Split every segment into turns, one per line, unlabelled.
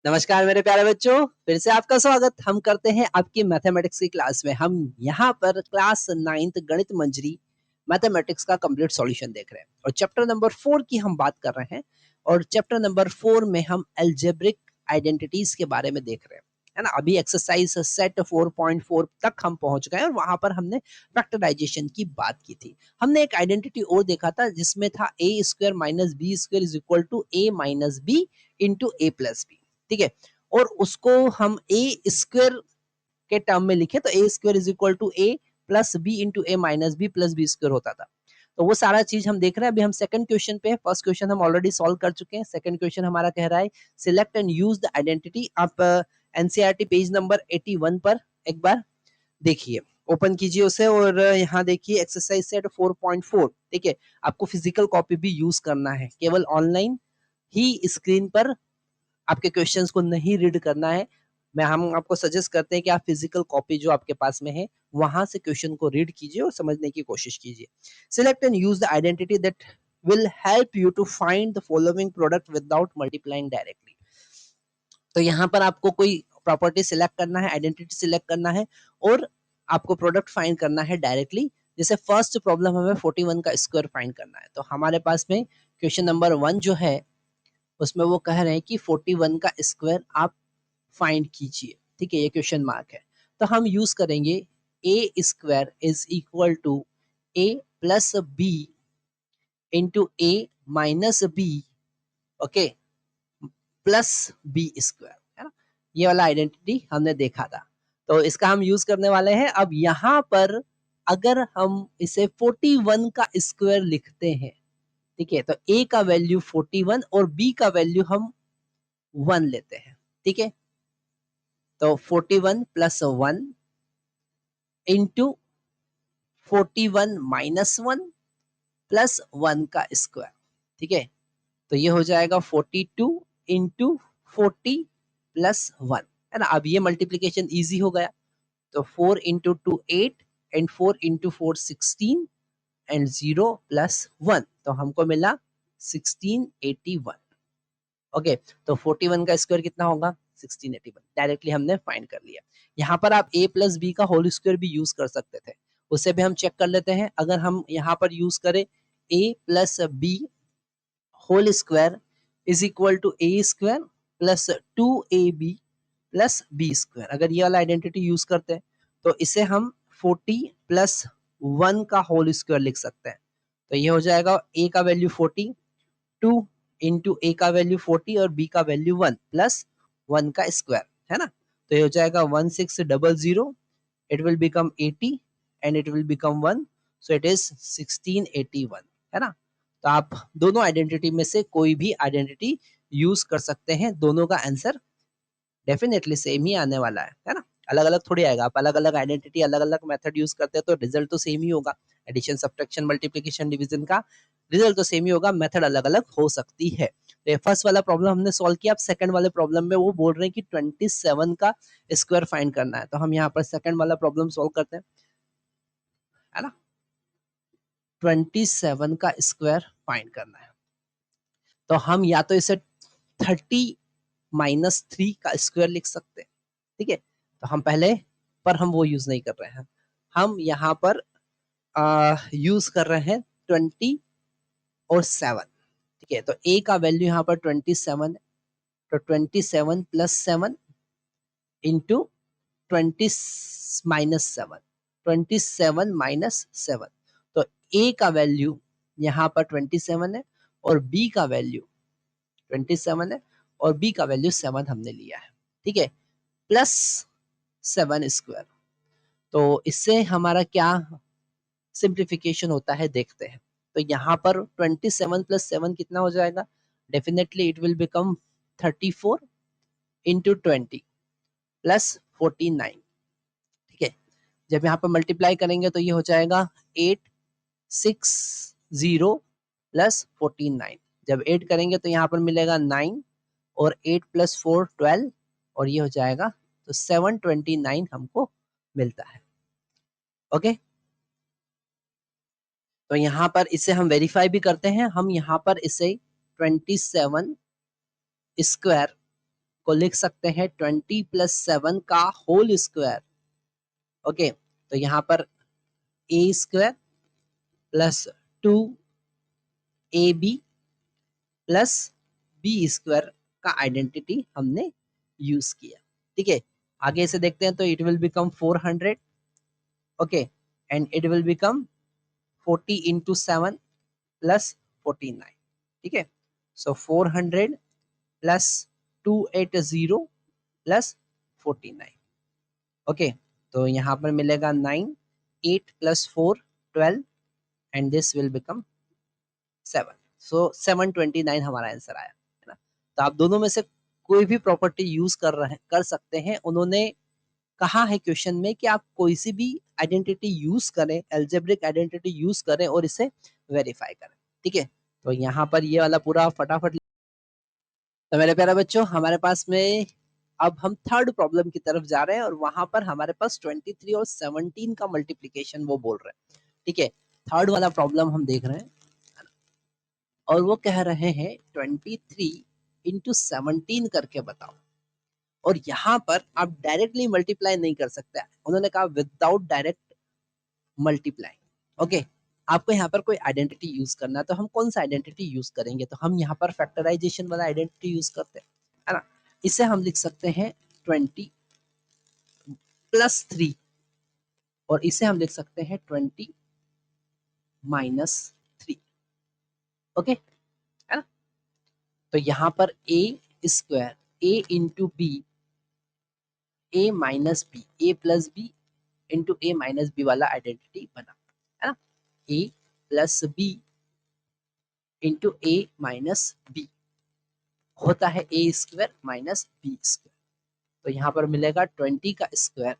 नमस्कार मेरे प्यारे बच्चों, फिर से आपका स्वागत हम करते हैं आपकी मैथमेटिक्स की क्लास में। हम यहाँ पर क्लास 9th गणित मंजरी मैथमेटिक्स का कंप्लीट सॉल्यूशन देख रहे हैं और चैप्टर नंबर 4 की हम बात कर रहे हैं। और चैप्टर नंबर 4 में हम अलजेब्रिक आइडेंटिटीज के बारे में देख रहे हैं, है ना। अभी एक्सरसाइज सेट 4.4 तक हम पहुंच गए और वहां पर हमने फैक्टराइजेशन की बात की थी। हमने एक आइडेंटिटी और देखा था जिसमें था a square minus B square is equal to a minus B into a plus B, ठीक है। और उसको हम ए स्क्वायर के टर्म में लिखे तो a square is equal to a plus B into A minus b plus B square होता था। तो वो सारा चीज हम देख रहे हैं। अभी हम सेकंड क्वेश्चन पे हैं। फर्स्ट क्वेश्चन हम ऑलरेडी सॉल्व कर चुके हैं। सेकंड क्वेश्चन हमारा कह रहा है select and use the identity. आप एनसीईआरटी पेज नंबर 81 पर एक बार देखिए, ओपन कीजिए उसे और यहाँ देखिए एक्सरसाइज सेट 4.4, ठीक है। आपको फिजिकल कॉपी भी यूज करना है, केवल ऑनलाइन ही स्क्रीन पर आपके क्वेश्चंस को नहीं रीड करना है। हम आपको सजेस्ट करते हैं कि आप फिजिकल कॉपी जो आपके पास में है वहां से क्वेश्चन को रीड कीजिए और समझने की कोशिश कीजिए। Select and use the identity that will help you to find the following product without multiplying directly. तो यहाँ पर आपको कोई प्रॉपर्टी सिलेक्ट करना है, आइडेंटिटी सिलेक्ट करना है और आपको प्रोडक्ट फाइंड करना है डायरेक्टली। जैसे फर्स्ट प्रॉब्लम हमें 41 का स्क्वायर फाइंड करना है, तो हमारे पास में क्वेश्चन नंबर 1 जो है उसमें वो कह रहे हैं कि 41 का स्क्वायर आप फाइंड कीजिए, ठीक है। ये क्वेश्चन मार्क है, तो हम यूज करेंगे a square is equal to a plus B into A minus b, okay, plus B square, है ना। ये वाला आइडेंटिटी हमने देखा था, तो इसका हम यूज करने वाले हैं। अब यहाँ पर अगर हम इसे 41 का स्क्वायर लिखते हैं, ठीक है, तो ए का वैल्यू 41 और बी का वैल्यू हम 1 लेते हैं, ठीक है। तो 41 प्लस 1 इंटू 41 माइनस 1 प्लस 1 का स्क्वायर, ठीक है। तो ये हो जाएगा 42 इंटू 40 प्लस 1, है ना। अब ये मल्टीप्लीकेशन इजी हो गया। तो 4 into 2 8 and 4 into 4 16 and 0 plus 1, तो हमको मिला 1681। ओके, तो 41 का स्क्वायर कितना होगा 1681, डायरेक्टली हमने फाइंड कर लिया। यहाँ पर आप a प्लस बी का होल स्क्वायर भी यूज कर सकते थे, उसे भी हम चेक कर लेते हैं। अगर हम यहाँ पर यूज करें a plus B whole square is equal to A square plus 2ab plus B square, अगर ये वाला आइडेंटिटी यूज करते हैं तो इसे हम 40 प्लस 1 का होल स्क्वायर लिख सकते हैं। तो ये हो जाएगा a का वैल्यू 40, 2 इंटू ए का वैल्यू 40 और बी का वैल्यू 1 प्लस 1 का स्क्वायर, है ना। तो ये हो जाएगा 1600, it will become 80 and it will become 1, so it is 1681, है ना। तो आप दोनों आइडेंटिटी में से कोई भी आइडेंटिटी यूज कर सकते हैं, दोनों का आंसर डेफिनेटली सेम ही आने वाला है ना। अलग अलग थोड़ी आएगा। आप अलग अलग आइडेंटिटी अलग अलग मेथड यूज करते हैं तो रिजल्ट तो सेम ही होगा। एडिशन सब्ट्रैक्शन मल्टीप्लिकेशन डिवीजन का रिजल्ट तो सेम ही होगा, मेथड अलग अलग हो सकती है। तो फर्स्ट वाला प्रॉब्लम हमने सॉल्व किया। अब सेकंड वाले प्रॉब्लम में वो बोल रहे हैं कि 27 का स्क्वायर फाइंड करना है, तो हम यहाँ पर सेकंड वाला प्रॉब्लम सॉल्व करते हैं, है ना। 27 का स्क्वायर फाइंड करना है, तो हम या तो इसे 30 - 3 का स्क्वायर लिख सकते हैं, ठीक है। तो हम पहले पर हम वो यूज नहीं कर रहे हैं, हम यहाँ पर यूज कर रहे हैं 20 और 7, ठीक है। तो a का वैल्यू यहाँ पर 27 है, तो 27 प्लस 7 इंटू 20 माइनस 7, 27 माइनस 7, तो a का वैल्यू यहाँ पर 27 है और b का वैल्यू 27 है और b का वैल्यू 7 हमने लिया है, ठीक है, प्लस 7 स्क्वायर। तो इससे हमारा क्या सिंप्लीफिकेशन होता है देखते हैं। तो यहाँ पर 27 प्लस 7 कितना हो जाएगा, definitely it will become 34 into 20 plus 49, ठीक है। जब यहाँ पर मल्टीप्लाई करेंगे तो ये हो जाएगा 860 प्लस 49, जब 8 करेंगे तो यहाँ पर मिलेगा 9 और 8 प्लस 4 12 और ये हो जाएगा, तो 729 हमको मिलता है। ओके, तो यहाँ पर इसे हम वेरीफाई भी करते हैं। हम यहाँ पर इसे 27 स्क्वायर को लिख सकते हैं 20 प्लस 7 का होल स्क्वायर। ओके, तो यहाँ पर a square plus 2ab plus B square का आइडेंटिटी हमने यूज किया। ठीक है, आगे से देखते हैं तो it will become 400। Okay, and it will become 40 into 7 plus 49। ठीक है, सो 400 प्लस 280 प्लस 49। ओके, तो यहाँ पर मिलेगा 9, 8 plus 4 12 and this will become 7। सो 729 हमारा आंसर आया, है ना। तो आप दोनों में से कोई भी प्रॉपर्टी यूज कर सकते हैं। उन्होंने कहा है क्वेश्चन में कि आप कोई सी भी आइडेंटिटी यूज करें, अलजेब्रिक आइडेंटिटी यूज करें और इसे वेरीफाई करें। ठीक है, तो यहाँ पर ये वाला पूरा फटाफट। तो मेरे प्यारे बच्चों, हमारे पास में अब हम थर्ड प्रॉब्लम की तरफ जा रहे हैं और वहां पर हमारे पास 23 और 17 का मल्टीप्लीकेशन वो बोल रहे हैं। ठीक है, थर्ड वाला प्रॉब्लम हम देख रहे हैं और वो कह रहे हैं 23 इंटू 17 करके बताओ। और यहाँ पर आप डायरेक्टली मल्टीप्लाई नहीं कर सकते, उन्होंने कहा विदाउट डायरेक्ट मल्टीप्लाई। ओके, आपको यहाँ पर कोई आइडेंटिटी यूज करना है, तो हम कौन सा आइडेंटिटी यूज करेंगे? तो हम यहाँ पर फैक्टराइजेशन वाला आइडेंटिटी यूज करते हैं, है ना। इसे हम लिख सकते हैं 20 प्लस 3 और इसे हम लिख सकते हैं 20 माइनस 3। ओके, है ना। तो यहाँ पर a square, A into B, A minus B, A plus B into A minus B वाला आइडेंटिटी बना, है ना। ए प्लस बी इंटू ए माइनस बी होता है ए स्क्वायर माइनस बी स्क्वायर। तो यहाँ पर मिलेगा 20 का स्क्वायर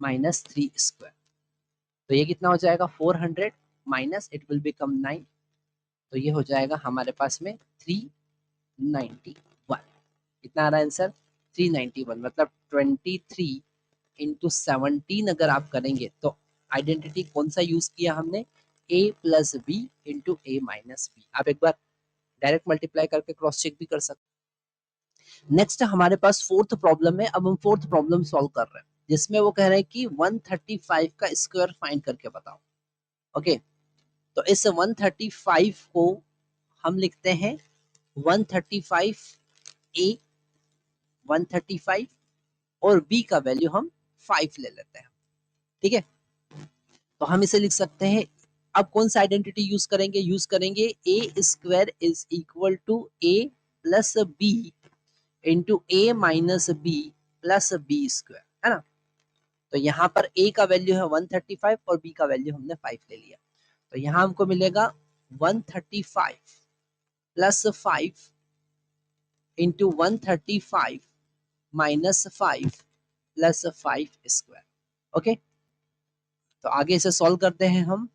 माइनस 3 स्क्वायर। तो ये कितना हो जाएगा? 400 माइनस इट विल बिकम 9। तो ये हो जाएगा हमारे पास में 391। कितना आ रहा है आंसर? 391। मतलब 23 इंटू 17 अगर आप करेंगे तो आइडेंटिटी कौन सा यूज किया हमने? a plus B into A minus B. आप एक बार डायरेक्ट मल्टीप्लाई करके क्रॉस चेक भी कर सकते हैं। नेक्स्ट हमारे पास फोर्थ प्रॉब्लम है। अब हम फोर्थ प्रॉब्लम सॉल्व कर रहे हैं जिसमें वो कह रहे हैं कि 135 का स्क्वायर फाइंड करके बताओ। ओके, तो इस 135 को हम लिखते हैं 135 ए, 135 और बी का वैल्यू हम 5 ले लेते हैं। ठीक है, तो हम इसे लिख सकते हैं। अब कौन सा आइडेंटिटी यूज करेंगे? यूज करेंगे a square is equal to a plus B into A minus b plus B square, है ना। तो यहाँ पर ए का वैल्यू है 135 और बी का वैल्यू हमने 5 ले लिया। तो यहाँ हमको मिलेगा 135 plus 5 into 135 minus 5 plus 5 square. Okay, तो आगे से सॉल्व करते हैं हम।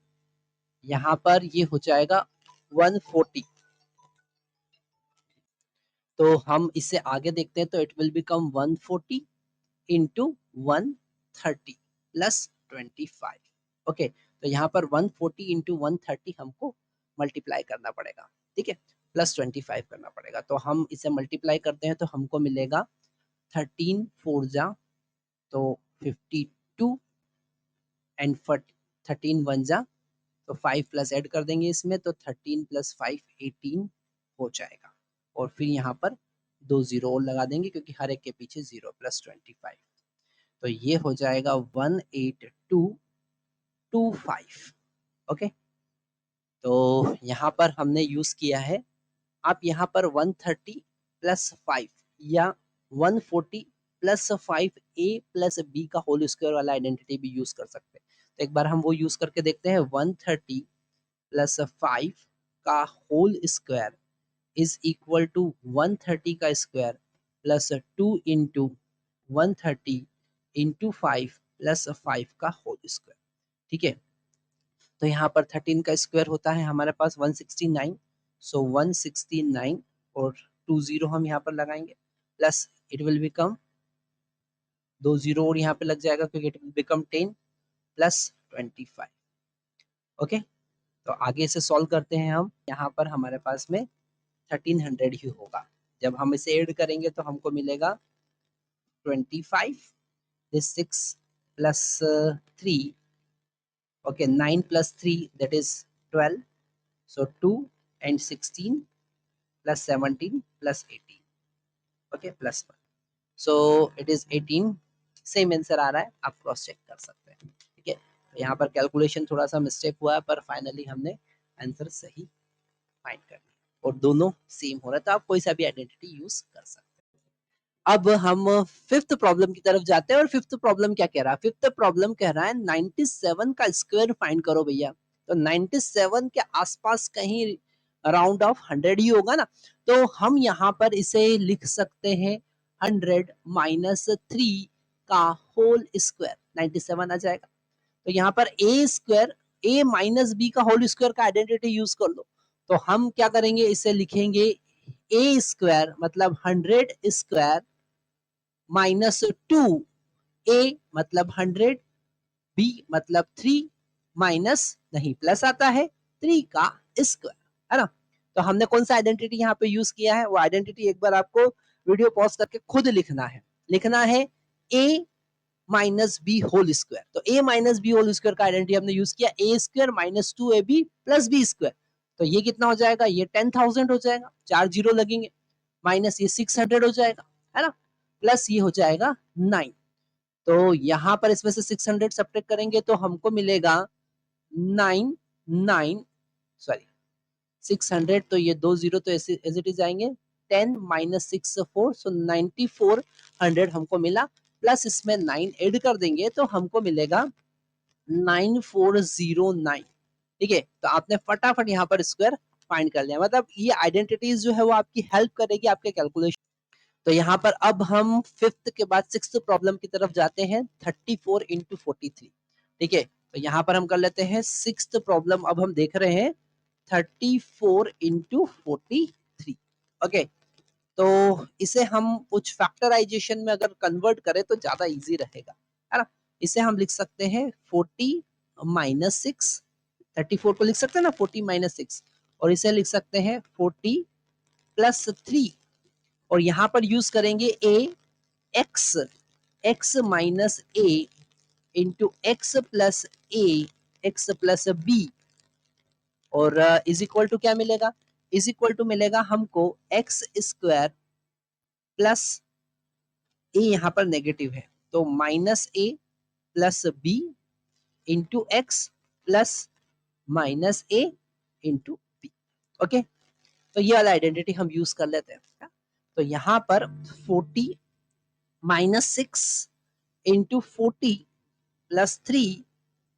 यहाँ पर ये हो जाएगा 140। तो हम इसे आगे देखते हैं तो it will become 140 into 130 plus 25। Okay, तो यहाँ पर 140 इंटू 130 हमको मल्टीप्लाई करना पड़ेगा। ठीक है, प्लस 25 करना पड़ेगा। तो हम इसे मल्टीप्लाई करते हैं तो हमको मिलेगा 13 4 जा तो 52 एंड 13 1 जा तो 5 प्लस ऐड कर देंगे इसमें तो 13 प्लस 5 18 हो जाएगा। और फिर यहाँ पर 2 जीरो और लगा देंगे क्योंकि हर एक के पीछे 0 प्लस 25। तो ये हो जाएगा 18225। ओके, तो यहाँ पर हमने यूज किया है। आप यहाँ पर 130 प्लस 5 या 140 प्लस 5 ए प्लस बी का होल स्क्वायर वाला आइडेंटिटी भी यूज कर सकते हैं। तो एक बार हम वो यूज करके देखते हैं। 130 प्लस 5 का whole square is equal to 130 का square plus 2 into 130 into 5 plus 5 का होल स्क्वायर। ठीक है, तो यहाँ पर 13 का स्क्वायर होता है हमारे पास 169। सो 169 और 2 जीरो हम यहाँ पर लगाएंगे plus it will become 2 zero और यहाँ पे लग जाएगा क्योंकि it will become 10 plus 25। Okay, तो आगे से सॉल्व करते हैं हम। यहाँ पर हमारे पास में 1300 ही होगा। जब हम इसे ऐड करेंगे तो हमको मिलेगा 25, this 6 plus 3, okay, 9 plus 3, that is 12, so 2 and 16 plus 17 plus 18, okay, plus 1, so it is 18, same answer आ रहा है, आप क्रॉस चेक कर सकते हैं, ठीक है। तो यहाँ पर कैलकुलेशन थोड़ा सा मिस्टेक हुआ है, पर फाइनली हमने आंसर सही फाइंड कर लिया और दोनों सेम हो रहा है, तो आप कोई सा भी आइडेंटिटी यूज कर सकते हैं। अब हम फिफ्थ प्रॉब्लम की तरफ जाते हैं और फिफ्थ प्रॉब्लम क्या कह रहा है? फिफ्थ प्रॉब्लम कह रहा है 97 का स्क्वायर फाइंड करो भैया। तो 97 के आसपास कहीं अराउंड ऑफ 100 ही होगा ना, तो हम यहाँ पर इसे लिख सकते हैं 100 माइनस 3 का होल स्क्वायर, 97 आ जाएगा। तो यहाँ पर a square, A minus B का होल स्क्वायर का आइडेंटिटी यूज कर लो। तो हम क्या करेंगे, इसे लिखेंगे ए स्क्वायर मतलब 100 स्क्वायर माइनस 2, ए मतलब 100, बी मतलब 3, माइनस नहीं प्लस आता है 3 का स्क्वायर, है ना। तो हमने कौन सा आइडेंटिटी यहाँ पे यूज किया है, वो आइडेंटिटी एक बार आपको वीडियो पॉज करके खुद लिखना है। लिखना है a minus b whole square. तो a minus b whole square का आइडेंटिटी हमने यूज किया a square minus 2ab plus B square. तो ये कितना हो जाएगा, ये 10,000 हो जाएगा, 4 जीरो लगेंगे, माइनस ये 600 हो जाएगा, है ना, प्लस ये हो जाएगा 9। तो यहाँ पर इसमें से 600 सब्ट्रैक्ट करेंगे तो हमको मिलेगा 9, 9 सॉरी 600, तो ये 2 जीरो तो एज इट इज आएंगे, 10 माइनस 6 4, सो 9400 हमको मिला, प्लस इसमें 9 ऐड कर देंगे तो हमको मिलेगा 9409, ठीक है। तो आपने फटाफट यहाँ पर स्क्वायर फाइंड कर लिया, मतलब ये आइडेंटिटीज जो है वो आपकी हेल्प करेगी आपके कैलकुलेशन। तो यहाँ पर अब हम फिफ्थ के बाद सिक्स्थ प्रॉब्लम की तरफ जाते हैं, 34 इंटू 43, ठीक है। तो यहाँ पर हम कर लेते हैं सिक्स्थ प्रॉब्लम, अब हम देख रहे हैं 34 इंटू 43, ओके। तो इसे हम कुछ फैक्टराइजेशन में अगर कन्वर्ट करें तो ज्यादा इजी रहेगा, है ना। इसे हम लिख सकते हैं 40 माइनस 6, 34 को लिख सकते हैं ना 40 माइनस 6, और इसे लिख सकते हैं 40 प्लस 3, और यहाँ पर यूज करेंगे ए x, x minus a into x plus A, x plus B, और इज इक्वल टू क्या मिलेगा, इज इक्वल टू मिलेगा हमको एक्स स्क्वायर प्लस ए, यहाँ पर नेगेटिव है तो minus a plus B into x plus minus a into b, okay. तो ये वाला आइडेंटिटी हम यूज कर लेते हैं। तो यहाँ पर 40 minus 6 into 40 plus 3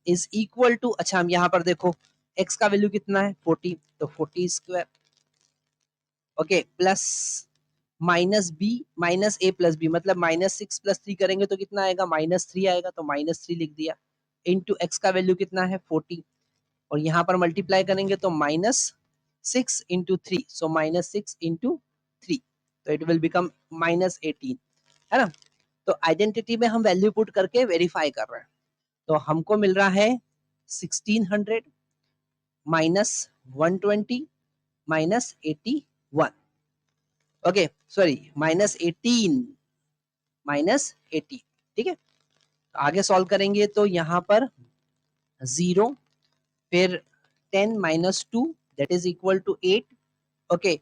is equal to, अच्छा हम यहाँ पर देखो x का वैल्यू कितना है 40, तो 40 square, okay, plus minus b minus a plus b, मतलब माइनस 6 प्लस 3 करेंगे तो कितना आएगा, माइनस 3 आएगा, तो माइनस 3 लिख दिया, इंटू एक्स का वैल्यू कितना है 40, और यहाँ पर मल्टीप्लाई करेंगे तो minus 6 into 3, so minus 6 into 3, तो इट विल बिकम माइनस 18, है ना। तो आइडेंटिटी में हम वैल्यू पुट करके वेरीफाई कर रहे हैं, तो हमको मिल रहा है 1600 minus 120 minus 81, okay sorry minus 18, minus 80, ठीक है। आगे सॉल्व करेंगे तो यहाँ पर 0, फिर 10 minus 2 that is equal to 8, okay,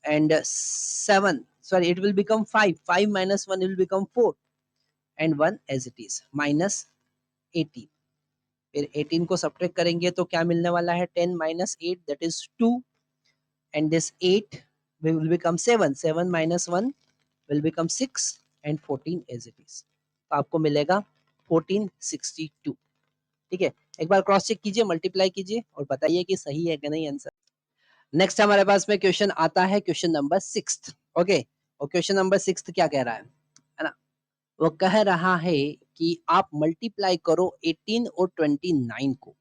and 7 sorry it will become 5, 5 minus 1 will become 4, and 1 as it is minus 18, फिर 18 को सब्ट्रैक्ट करेंगे तो क्या मिलने वाला है, 10 minus 8 that is 2, and this 8 will become 7, 7 minus 1 will become 6, and 14 as it is, तो आपको मिलेगा 1462, ठीक है। एक बार क्रॉस चेक कीजिए, मल्टीप्लाई कीजिए और बताइए कि सही है कि नहीं आंसर। नेक्स्ट हमारे पास में क्वेश्चन आता है, क्वेश्चन नंबर 6, ओके। और क्वेश्चन नंबर 6 क्या कह रहा है ना, वो कह रहा है कि आप मल्टीप्लाई करो 18 और 29 को,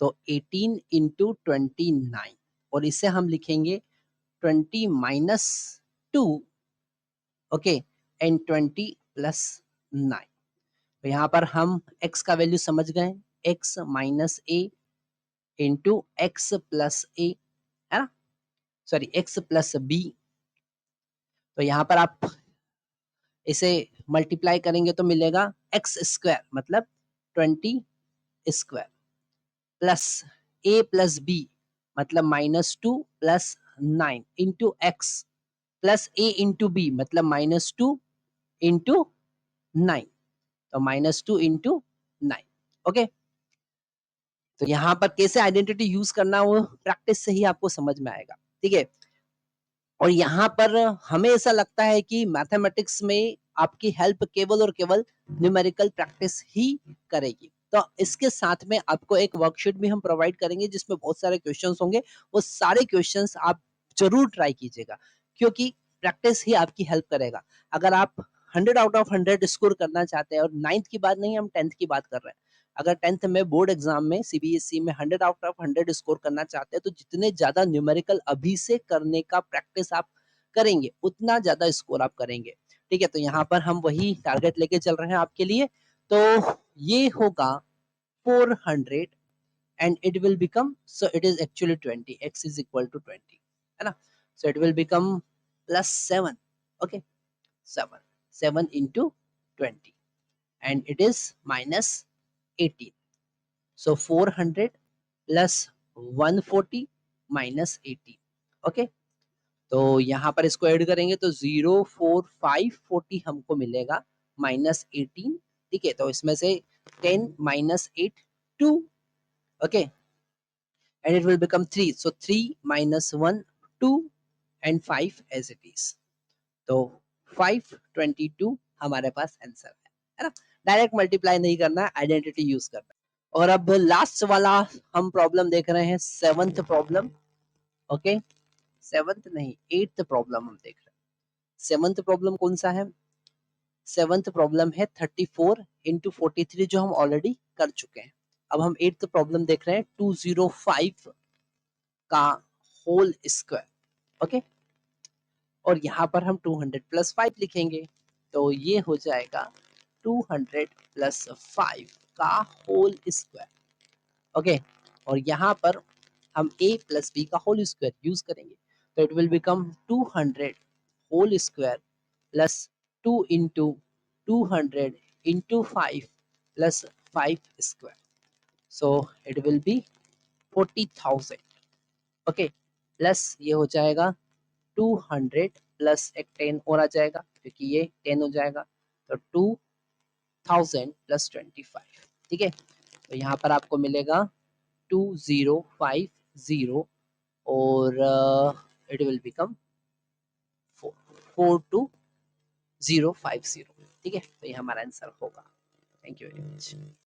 तो 18 इंटू 29, और इसे हम लिखेंगे 20 माइनस 2, ओके, एंड 20 प्लस 9। तो यहाँ पर हम x का वैल्यू समझ गए, x minus a into x plus ए, है ना, सॉरी x प्लस बी, तो यहाँ पर आप इसे मल्टीप्लाई करेंगे तो मिलेगा एक्स स्क्वायर मतलब 20 स्क्वायर प्लस ए प्लस बी मतलब -2 प्लस 9 इंटू एक्स प्लस ए इंटू बी मतलब -2 इंटू 9, तो -2 इंटू 9। ओके, तो यहाँ पर कैसे आइडेंटिटी यूज करना वो प्रैक्टिस से ही आपको समझ में आएगा। ठीक है, और यहाँ पर हमें ऐसा लगता है कि मैथमेटिक्स में आपकी हेल्प केवल और केवल न्यूमेरिकल प्रैक्टिस ही करेगी। तो इसके साथ में आपको एक वर्कशीट भी हम प्रोवाइड करेंगे जिसमें बहुत सारे क्वेश्चंस होंगे। वो सारे क्वेश्चंस आप जरूर ट्राई कीजिएगा क्योंकि प्रैक्टिस ही आपकी हेल्प करेगा। अगर आप 100 आउट ऑफ 100 स्कोर करना चाहते हैं, और 9th की बात नहीं, हम 10th की बात कर रहे हैं। अगर 10th में बोर्ड एग्जाम में सीबीएसई में 100 आउट ऑफ 100 स्कोर करना चाहते हैं तो जितने ज्यादा न्यूमेरिकल अभी से करने का प्रैक्टिस आप करेंगे उतना ज्यादा स्कोर आप करेंगे। ठीक है, तो यहाँ पर हम वही टारगेट लेके चल रहे हैं आपके लिए। तो ये होगा 400 and it will become, so it is actually 20, x is equal to 20 है ना, so it will become plus 7, okay, 7 7 into 20 and it is minus 18, so 400 plus 140 minus 18, okay, तो यहाँ पर इसको ऐड करेंगे तो 04540 हमको मिलेगा -18। ठीक है, तो इसमें से 10 minus 8 2, okay, and it will become 3, so 3 minus 1 2 and 5 as it is, तो 522 हमारे पास आंसर है ना। डायरेक्ट मल्टीप्लाई नहीं करना है, आइडेंटिटी यूज करना है। और अब लास्ट वाला हम प्रॉब्लम देख रहे हैं, सेवंथ प्रॉब्लम। ओके, सेवंथ नहीं, एट्थ प्रॉब्लम हम देख रहे हैं। सेवंथ प्रॉब्लम कौन सा है? सेवंथ प्रॉब्लम है 34 इंटू 43 जो हम ऑलरेडी कर चुके हैं। अब हम एट्थ प्रॉब्लम देख रहे हैं 205 का होल स्क्वायर। ओके, और यहाँ पर हम 200 प्लस 5 लिखेंगे तो ये हो जाएगा 200 प्लस 5 का होल स्क्वायर। ओके, और यहाँ पर हम a प्लस बी का होल स्क्वायर यूज करेंगे तो it will become 200 whole square plus 2 into 200 into 5 plus 5 square, so it will be 40,000। Okay, plus ये हो जाएगा 200 प्लस एक 10 और आ जाएगा क्योंकि ये 10 हो जाएगा, तो 2000 प्लस 25। ठीक है, तो यहाँ पर आपको मिलेगा 2050 और इट विल बिकम 42050। ठीक है, तो ये हमारा आंसर होगा। Thank you very much.